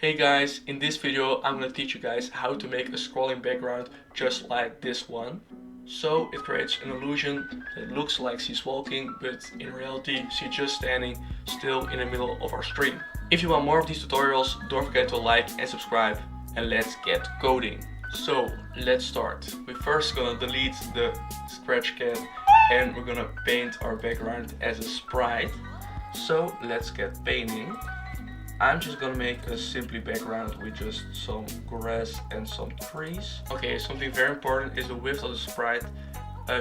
Hey guys, in this video I'm gonna teach you guys how to make a scrolling background just like this one. So it creates an illusion that it looks like she's walking, but in reality she's just standing still in the middle of our screen. If you want more of these tutorials, don't forget to like and subscribe, and let's get coding. So let's start. We're first gonna delete the Scratchcat and we're gonna paint our background as a sprite. So let's get painting. I'm just gonna make a simply background with just some grass and some trees. Okay, something very important is the width of the sprite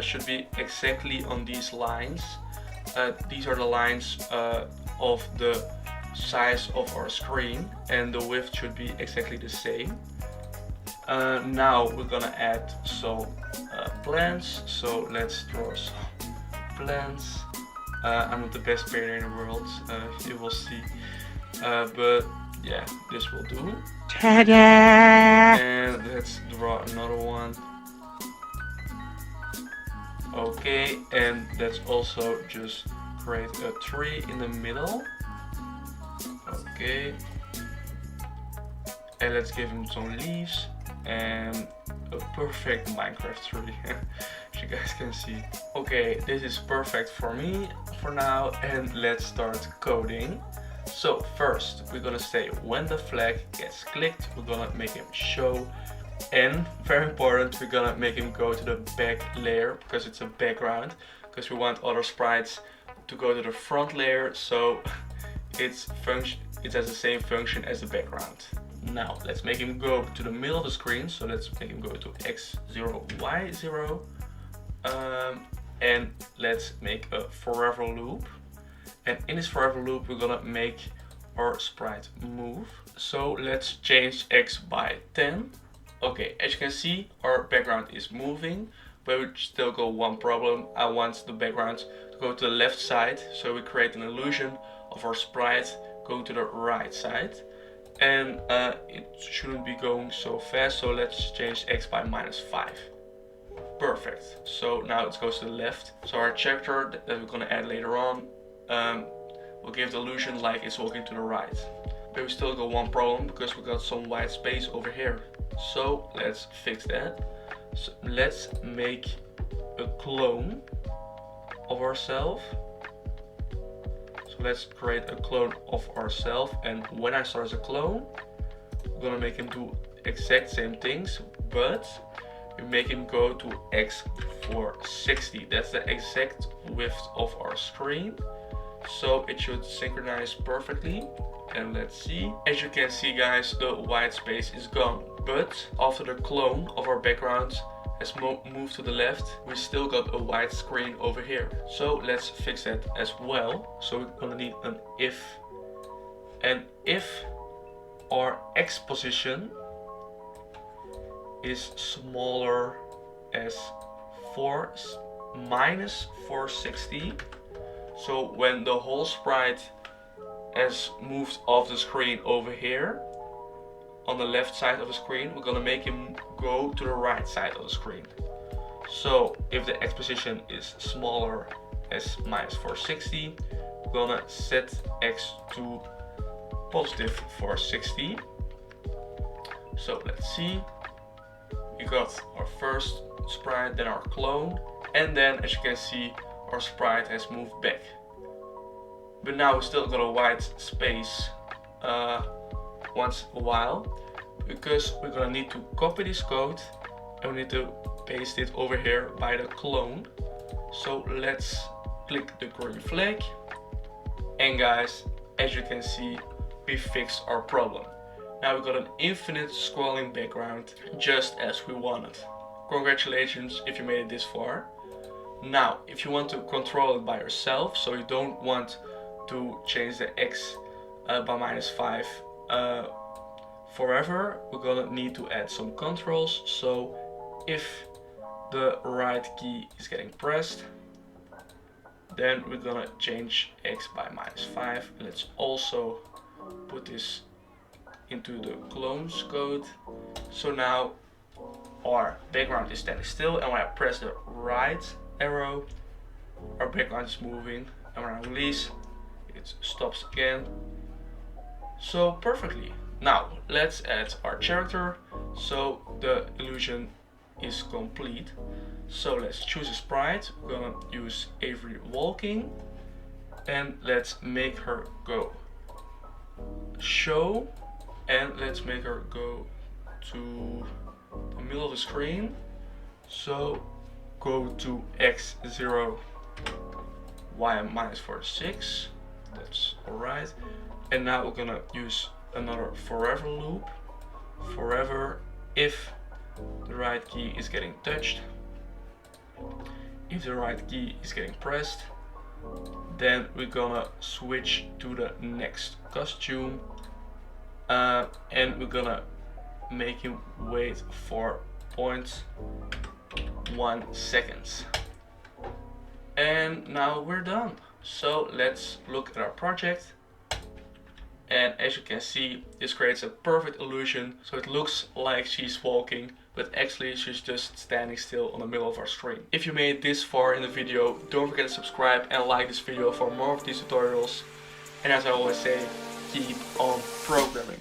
should be exactly on these lines. These are the lines of the size of our screen, and the width should be exactly the same. Now we're gonna add some plants, so let's draw some plants. I'm not the best painter in the world, you will see. But yeah, this will do. Ta-da! And let's draw another one. Okay, and let's also just create a tree in the middle. Okay. And let's give him some leaves and a perfect Minecraft tree. As you guys can see. Okay, this is perfect for me for now, and let's start coding. So first we're gonna say when the flag gets clicked, we're gonna make him show, and very important, we're gonna make him go to the back layer because it's a background, because we want other sprites to go to the front layer, so it has the same function as the background. Now let's make him go to the middle of the screen, so let's make him go to x0 y0, and let's make a forever loop. And in this forever loop we're gonna make our sprite move. So let's change x by 10. Okay, as you can see our background is moving, but we still got one problem. I want the background to go to the left side, so we create an illusion of our sprite going to the right side. And it shouldn't be going so fast, so let's change x by -5. Perfect, so now it goes to the left. So our chapter that we're gonna add later on will give the illusion like it's walking to the right. But we still got one problem because we got some white space over here. So let's fix that. So let's make a clone of ourselves. So let's create a clone of ourselves, and when I start as a clone, we're gonna make him do exact same things, but we make him go to x for 60. That's the exact width of our screen. So it should synchronize perfectly, and let's see. As you can see guys, the white space is gone, but after the clone of our background has moved to the left, we still got a white screen over here. So let's fix that as well. So we're gonna need an if, and if our x position is smaller as minus 460. So when the whole sprite has moved off the screen over here on the left side of the screen, we're gonna make him go to the right side of the screen. So if the x position is smaller as -460, we're gonna set x to positive 460. So let's see. We got our first sprite, then our clone, and then as you can see our sprite has moved back. But now we still got a white space once a while, because we're gonna need to copy this code and we need to paste it over here by the clone. So let's click the green flag, and guys, as you can see, we fixed our problem. Now we got an infinite scrolling background just as we wanted. Congratulations if you made it this far. Now if you want to control it by yourself, so you don't want to change the x by -5 forever, we're gonna need to add some controls. So if the right key is getting pressed, then we're gonna change x by -5. Let's also put this into the clones code. So now our background is standing still, and when I press the right arrow, our background is moving, and when I release, it stops again. So perfectly. Now let's add our character so the illusion is complete. So let's choose a sprite. We're gonna use Avery walking and let's make her go show, and let's make her go to the middle of the screen. So go to x0 y minus 46. That's alright. And now we're gonna use another forever loop. Forever if the right key is getting touched. If the right key is getting pressed, then we're gonna switch to the next costume, and we're gonna make him wait for 0.1 seconds. And now we're done. So let's look at our project. And as you can see, this creates a perfect illusion. So it looks like she's walking, but actually she's just standing still on the middle of our screen. If you made it this far in the video, don't forget to subscribe and like this video for more of these tutorials. And as I always say, keep on programming.